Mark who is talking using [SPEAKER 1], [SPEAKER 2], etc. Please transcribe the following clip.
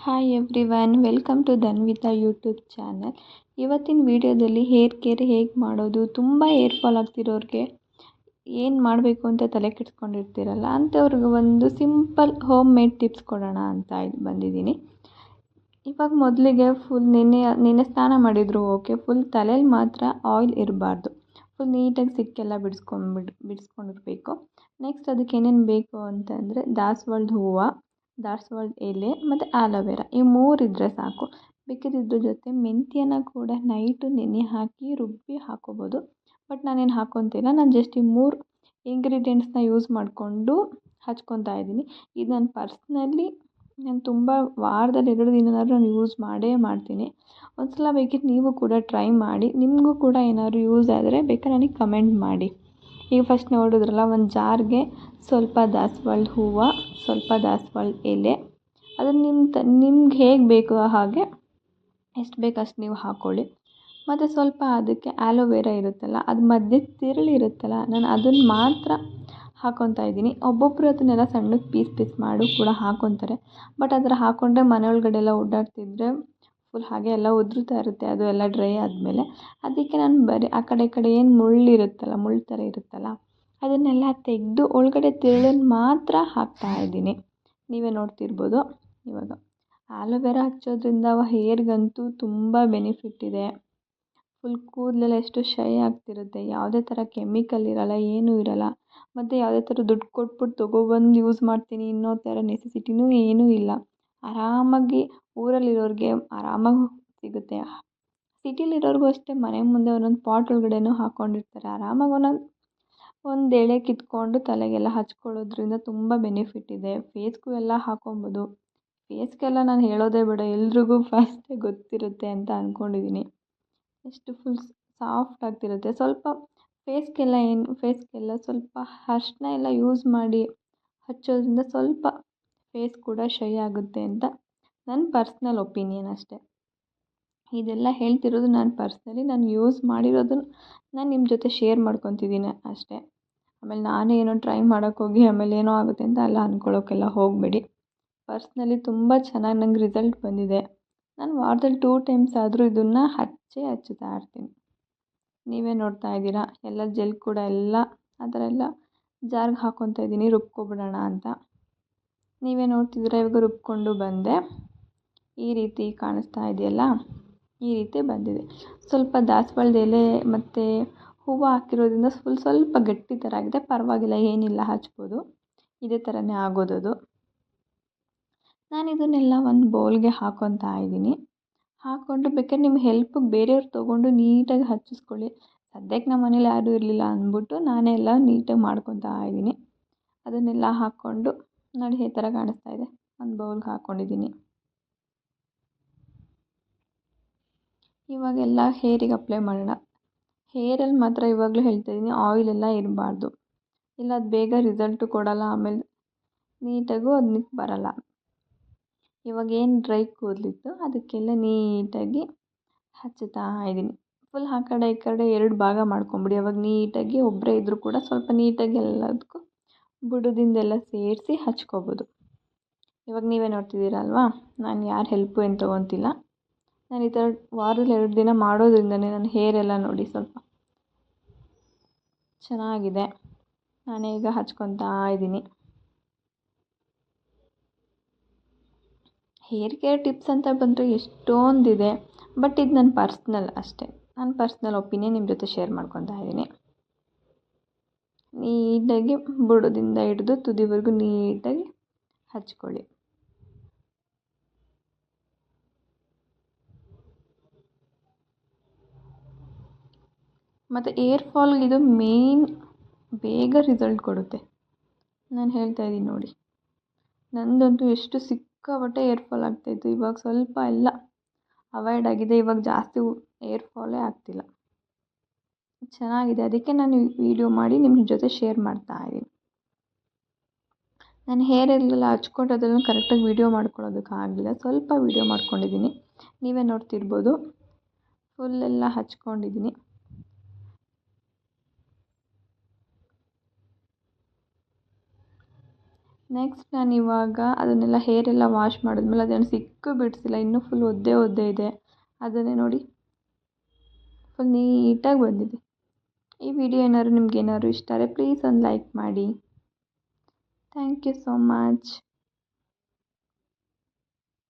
[SPEAKER 1] Hi everyone, welcome to Dhanvita YouTube channel. ಇವತ್ತಿನ ವಿಡಿಯೋದಲ್ಲಿ hair care ಹೇಗೆ ಮಾಡೋದು, ತುಂಬ ಹೇರ್ ಫಾಲ್ ಆಗ್ತಿರೋರಿಗೆ ಏನು ಮಾಡಬೇಕು ಅಂತ ತಲೆ ಕೆಡಿಸ್ಕೊಂಡಿರ್ತೀರಲ್ಲ ಅಂಥವ್ರಿಗೆ ಒಂದು ಸಿಂಪಲ್ ಹೋಮ್ ಮೇಡ್ ಟಿಪ್ಸ್ ಕೊಡೋಣ ಅಂತ ಬಂದಿದ್ದೀನಿ. ಇವಾಗ ಮೊದಲಿಗೆ ಫುಲ್ ನೆನ್ನೆ ಸ್ನಾನ ಮಾಡಿದ್ರು ಓಕೆ, ಫುಲ್ ತಲೆಯಲ್ಲಿ ಮಾತ್ರ ಆಯಿಲ್ ಇರಬಾರ್ದು. ಫುಲ್ ನೀಟಾಗಿ ಸಿಕ್ಕೆಲ್ಲ ಬಿಡಿಸ್ಕೊಂಡಿರ್ಬೇಕು. ನೆಕ್ಸ್ಟ್ ಅದಕ್ಕೆ ಏನೇನು ಬೇಕು ಅಂತಂದರೆ ದಾಸವಾಳದ ಹೂವು, ದಾಸವಾಳದ ಎಲೆ ಮತ್ತು ಆಲೋವೆರಾ, ಈ 3 ಇದ್ದರೆ ಸಾಕು. ಬೇಕಿದ್ರೆ ಜೊತೆ ಮೆಂತ್ಯನ ಕೂಡ ನೈಟು ನೆನೆ ಹಾಕಿ ರುಬ್ಬಿ ಹಾಕೋಬೋದು. ಬಟ್ ನಾನೇನು ಹಾಕ್ಕೊತಿಲ್ಲ, ನಾನು ಜಸ್ಟ್ ಈ 3 ಇಂಗ್ರೀಡಿಯೆಂಟ್ಸ್ನ ಯೂಸ್ ಮಾಡಿಕೊಂಡು ಹಚ್ಕೊತಾ ಇದ್ದೀನಿ. ಇದು ನಾನು ತುಂಬ ವಾರದಲ್ಲಿ 2 ದಿನನಾದರೂ ನಾನು ಯೂಸ್ ಮಾಡೇ ಮಾಡ್ತೀನಿ. ಒಂದ್ಸಲ ಬೇಕಿದ್ರೆ ನೀವು ಕೂಡ ಟ್ರೈ ಮಾಡಿ, ನಿಮಗೂ ಕೂಡ ಏನಾದ್ರು ಯೂಸ್ ಆದರೆ ಬೇಕಾದ್ರೆ ನನಗೆ ಕಮೆಂಟ್ ಮಾಡಿ. ಈಗ ಫಸ್ಟ್ ನೋಡಿದ್ರಲ್ಲ, ಒಂದು ಜಾರ್ಗೆ ಸ್ವಲ್ಪ ದಾಸವಾಳದ ಹೂವು, ಸ್ವಲ್ಪ ದಾಸವಾಳದ ಎಲೆ, ಅದನ್ನು ನಿಮ್ಗೆ ಹೇಗೆ ಬೇಕೋ ಹಾಗೆ ಎಷ್ಟು ಬೇಕು ಅಷ್ಟು ನೀವು ಹಾಕ್ಕೊಳ್ಳಿ. ಮತ್ತು ಸ್ವಲ್ಪ ಅದಕ್ಕೆ ಆಲೋವೆರಾ ಇರುತ್ತಲ್ಲ, ಅದು ಮಧ್ಯೆ ತಿರುಳಿರುತ್ತಲ್ಲ, ನಾನು ಅದನ್ನು ಮಾತ್ರ ಹಾಕ್ಕೊತಾ ಇದ್ದೀನಿ. ಒಬ್ಬೊಬ್ಬರು ಅದನ್ನೆಲ್ಲ ಸಣ್ಣಕ್ಕೆ ಪೀಸ್ ಮಾಡಿ ಕೂಡ ಹಾಕ್ಕೊತಾರೆ. ಬಟ್ ಆ ಥರ ಹಾಕ್ಕೊಂಡ್ರೆ ಮನೆ ಒಳಗಡೆ ಎಲ್ಲ ಓಡಾಡ್ತಿದ್ರೆ ಫುಲ್ ಹಾಗೆ ಎಲ್ಲ ಉದುರುತ್ತಾ ಇರುತ್ತೆ, ಅದು ಎಲ್ಲ ಡ್ರೈ ಆದಮೇಲೆ. ಅದಕ್ಕೆ ನಾನು ಬರೀ ಆ ಕಡೆ ಏನು ಮುಳ್ಳು ಥರ ಇರುತ್ತಲ್ಲ, ಅದನ್ನೆಲ್ಲ ತೆಗೆದು ಒಳಗಡೆ ತಿರುಳನ್ನು ಮಾತ್ರ ಹಾಕ್ತಾಯಿದ್ದೀನಿ. ನೀವೇ ನೋಡ್ತಿರ್ಬೋದು. ಇವಾಗ ಆಲೋವೆರಾ ಹಚ್ಚೋದ್ರಿಂದ ಹೇರ್ಗಂತೂ ತುಂಬ ಬೆನಿಫಿಟ್ ಇದೆ. ಫುಲ್ ಕೂದಲೆಲ್ಲ ಎಷ್ಟು ಶೈ ಆಗ್ತಿರುತ್ತೆ, ಯಾವುದೇ ಥರ ಕೆಮಿಕಲ್ ಇರೋಲ್ಲ, ಏನೂ ಇರೋಲ್ಲ. ಮತ್ತು ಯಾವುದೇ ಥರ ದುಡ್ಡು ಕೊಟ್ಬಿಟ್ಟು ತೊಗೊಬಂದು ಯೂಸ್ ಮಾಡ್ತೀನಿ ಅನ್ನೋ ಥರ ನೆಸೆಸಿಟಿನೂ ಏನೂ ಇಲ್ಲ. ಆರಾಮಾಗಿ ಊರಲ್ಲಿರೋರಿಗೆ ಆರಾಮಾಗಿ ಸಿಗುತ್ತೆ. ಸಿಟಿಲಿರೋರಿಗೂ ಅಷ್ಟೇ, ಮನೆ ಮುಂದೆ ಒಂದೊಂದು ಪಾಟ್ ಒಳಗಡೆನೂ ಹಾಕ್ಕೊಂಡಿರ್ತಾರೆ. ಆರಾಮಾಗಿ ಒಂದು ಎಳೆ ಕಿತ್ಕೊಂಡು ತಲೆಗೆಲ್ಲ ಹಚ್ಕೊಳ್ಳೋದ್ರಿಂದ ತುಂಬ ಬೆನಿಫಿಟ್ ಇದೆ. ಫೇಸ್ಗೂ ಎಲ್ಲ ಹಾಕ್ಕೊಬೋದು. ಫೇಸ್ಗೆಲ್ಲ ನಾನು ಹೇಳೋದೇ ಬೇಡ, ಎಲ್ರಿಗೂ ಫಸ್ಟೇ ಗೊತ್ತಿರುತ್ತೆ ಅಂತ ಅಂದ್ಕೊಂಡಿದ್ದೀನಿ. ಎಷ್ಟು ಫುಲ್ ಸಾಫ್ಟ್ ಆಗ್ತಿರುತ್ತೆ. ಸ್ವಲ್ಪ ಫೇಸ್ಗೆಲ್ಲ ಸ್ವಲ್ಪ ಅರ್ಶಿನ ಎಲ್ಲ ಯೂಸ್ ಮಾಡಿ ಹಚ್ಚೋದ್ರಿಂದ ಸ್ವಲ್ಪ ಫೇಸ್ ಕೂಡ ಶೈ ಆಗುತ್ತೆ ಅಂತ ನನ್ನ ಪರ್ಸ್ನಲ್ ಒಪಿನಿಯನ್ ಅಷ್ಟೇ. ಇದೆಲ್ಲ ಹೇಳ್ತಿರೋದು ನಾನು ಯೂಸ್ ಮಾಡಿರೋದನ್ನು ನಾನು ನಿಮ್ಮ ಜೊತೆ ಶೇರ್ ಮಾಡ್ಕೊತಿದ್ದೀನಿ ಅಷ್ಟೇ. ಆಮೇಲೆ ನಾನೇ ಏನೋ ಟ್ರೈ ಮಾಡೋಕ್ಕೋಗಿ ಆಮೇಲೆ ಏನೋ ಆಗುತ್ತೆ ಅಂತ ಎಲ್ಲ ಅಂದ್ಕೊಳ್ಳೋಕ್ಕೆಲ್ಲ ಹೋಗಬೇಡಿ. ಪರ್ಸ್ನಲಿ ತುಂಬ ಚೆನ್ನಾಗಿ ನಂಗೆ ರಿಸಲ್ಟ್ ಬಂದಿದೆ. ನಾನು ವಾರದಲ್ಲಿ 2 ಟೈಮ್ಸ್ ಆದರೂ ಇದನ್ನು ಹಚ್ಚುತ್ತಾ ಇರ್ತೀನಿ. ನೀವೇ ನೋಡ್ತಾ ಇದ್ದೀರಾ, ಎಲ್ಲ ಜೆಲ್ ಕೂಡ ಎಲ್ಲ ಆ ಥರ ಎಲ್ಲ ಜಾರ್ಗೆ ಹಾಕ್ಕೊತಾ ಇದ್ದೀನಿ ರುಬ್ಕೊಬಿಡೋಣ ಅಂತ. ನೀವೇ ನೋಡ್ತಿದ್ದೀರಾ, ಇವಾಗ ರುಬ್ಕೊಂಡು ಬಂದೆ. ಈ ರೀತಿ ಕಾಣಿಸ್ತಾ ಇದೆಯಲ್ಲ, ಈ ರೀತಿ ಬಂದಿದೆ. ಸ್ವಲ್ಪ ದಾಸವಾಳದ ಎಲೆ ಮತ್ತು ಹೂವು ಹಾಕಿರೋದ್ರಿಂದ ಸ್ವಲ್ಪ ಗಟ್ಟಿ ಥರ ಆಗಿದೆ. ಪರವಾಗಿಲ್ಲ, ಏನಿಲ್ಲ, ಹಚ್ಬೋದು. ಇದೇ ಥರನೇ ಆಗೋದದು. ನಾನು ಇದನ್ನೆಲ್ಲ ಒಂದು ಬೌಲ್ಗೆ ಹಾಕ್ಕೊತಾ ಇದ್ದೀನಿ. ಹಾಕ್ಕೊಂಡು ಬೇಕಾದ್ರೆ ನಿಮ್ಮ ಹೆಲ್ಪಿಗೆ ಬೇರೆಯವ್ರು ತೊಗೊಂಡು ನೀಟಾಗಿ ಹಚ್ಚಿಸ್ಕೊಳ್ಳಿ. ಸದ್ಯಕ್ಕೆ ನಮ್ಮ ಮನೇಲಿ ಯಾರೂ ಇರಲಿಲ್ಲ ಅಂದ್ಬಿಟ್ಟು ನಾನೇ ಎಲ್ಲ ನೀಟಾಗಿ ಮಾಡ್ಕೊತಾ ಇದ್ದೀನಿ. ಅದನ್ನೆಲ್ಲ ಹಾಕ್ಕೊಂಡು ನೋಡಿ ಈ ಥರ ಕಾಣಿಸ್ತಾ ಇದೆ. ಒಂದು ಬೌಲ್ಗೆ ಹಾಕ್ಕೊಂಡಿದ್ದೀನಿ. ಇವಾಗೆಲ್ಲ ಹೇರಿಗೆ ಅಪ್ಲೈ ಮಾಡೋಣ. ಹೇರಲ್ಲಿ ಮಾತ್ರ ಇವಾಗಲೂ ಹೇಳ್ತಾಯಿದ್ದೀನಿ, ಆಯಿಲೆಲ್ಲ ಇರಬಾರ್ದು. ಇಲ್ಲ ಅದು ಬೇಗ ರಿಸಲ್ಟು ಕೊಡೋಲ್ಲ, ಆಮೇಲೆ ನೀಟಾಗೂ ಅದಕ್ಕೆ ಬರೋಲ್ಲ. ಇವಾಗ ಏನು ಡ್ರೈ ಕೂದಲಿತ್ತು ಅದಕ್ಕೆಲ್ಲ ನೀಟಾಗಿ ಹಚ್ಚುತ್ತಾ ಇದ್ದೀನಿ. ಫುಲ್ ಆ ಕಡೆ ಈ ಕಡೆ 2 ಭಾಗ ಮಾಡ್ಕೊಂಬಿಡಿ. ಅವಾಗ ನೀಟಾಗಿ ಒಬ್ಬರೇ ಇದ್ದರೂ ಕೂಡ ಸ್ವಲ್ಪ ನೀಟಾಗಿ ಎಲ್ಲದಕ್ಕೂ ಬುಡದಿಂದೆಲ್ಲ ಸೇರಿಸಿ ಹಚ್ಕೋಬೋದು. ಇವಾಗ ನೀವೇ ನೋಡ್ತಿದ್ದೀರಲ್ವಾ, ನಾನು ಯಾರ ಹೆಲ್ಪು ಏನು ತೊಗೊತಿಲ್ಲ. ನಾನು ಈ ಥರ ವಾರದಲ್ಲಿ 2 ದಿನ ಮಾಡೋದ್ರಿಂದನೇ ನನ್ನ ಹೇರೆಲ್ಲ ನೋಡಿ ಸ್ವಲ್ಪ ಚೆನ್ನಾಗಿದೆ. ನಾನೇ ಈಗ ಹಚ್ಕೊತಾ ಇದ್ದೀನಿ. ಹೇರ್ ಕೇರ್ ಟಿಪ್ಸ್ ಅಂತ ಬಂದರೆ ಎಷ್ಟೊಂದಿದೆ, ಬಟ್ ಇದು ನನ್ನ ಪರ್ಸ್ನಲ್ ಅಷ್ಟೇ. ನನ್ನ ಪರ್ಸ್ನಲ್ ಒಪಿನಿಯನ್ ನಿಮ್ಮ ಜೊತೆ ಶೇರ್ ಮಾಡ್ಕೊತಾ ಇದ್ದೀನಿ. ನೀಟಾಗಿ ಬುಡದಿಂದ ಹಿಡಿದು ತುದಿವರೆಗೂ ನೀಟಾಗಿ ಹಚ್ಕೊಳ್ಳಿ. ಮತ್ತು ಏರ್ ಫಾಲ್ಗೆ ಇದು ಮೇನ್ ಬೇಗ ರಿಸಲ್ಟ್ ಕೊಡುತ್ತೆ. ನಾನು ಹೇಳ್ತಾ ಇದ್ದೀನಿ ನೋಡಿ, ನಂದಂತೂ ಎಷ್ಟು ಸಿಕ್ಕಾಪಟ್ಟೆ ಏರ್ ಫಾಲ್ ಆಗ್ತಾಯಿತ್ತು. ಇವಾಗ ಸ್ವಲ್ಪ ಎಲ್ಲ ಅವಾಯ್ಡ್ ಆಗಿದೆ. ಇವಾಗ ಜಾಸ್ತಿ ಏರ್ ಫಾಲೇ ಆಗ್ತಿಲ್ಲ. ಚೆನ್ನಾಗಿದೆ. ಅದಕ್ಕೆ ನಾನು ವೀಡಿಯೋ ಮಾಡಿ ನಿಮ್ಮ ಜೊತೆ ಶೇರ್ ಮಾಡ್ತಾ ಇದ್ದೀನಿ. ನಾನು ಹೇರೆಲ್ಲ ಹಚ್ಕೊಂಡು ಅದನ್ನು ಕರೆಕ್ಟಾಗಿ ವೀಡಿಯೋ ಮಾಡ್ಕೊಳ್ಳೋದಕ್ಕಾಗಲಿಲ್ಲ, ಸ್ವಲ್ಪ ವೀಡಿಯೋ ಮಾಡ್ಕೊಂಡಿದ್ದೀನಿ. ನೀವೇ ನೋಡ್ತಿರ್ಬೋದು. ಫುಲ್ಲೆಲ್ಲ ಹಚ್ಕೊಂಡಿದ್ದೀನಿ. ನೆಕ್ಸ್ಟ್ ನಾನು ಇವಾಗ ಅದನ್ನೆಲ್ಲ ಹೇರೆಲ್ಲ ವಾಶ್ ಮಾಡಿದ್ಮೇಲೆ ಅದನ್ನು ಸಿಕ್ಕು ಬಿಡಿಸಿಲ್ಲ, ಇನ್ನೂ ಫುಲ್ ಒದ್ದೆ ಇದೆ. ಅದನ್ನೇ ನೋಡಿ ಫುಲ್ ನೀಟಾಗಿ ಬಂದಿದೆ. ಈ ವಿಡಿಯೋ ಏನಾದ್ರು ನಿಮ್ಗೆ ಏನಾದ್ರು ಇಷ್ಟ ಆದರೆ ಪ್ಲೀಸ್ ಒಂದು ಲೈಕ್ ಮಾಡಿ. Thank you so much.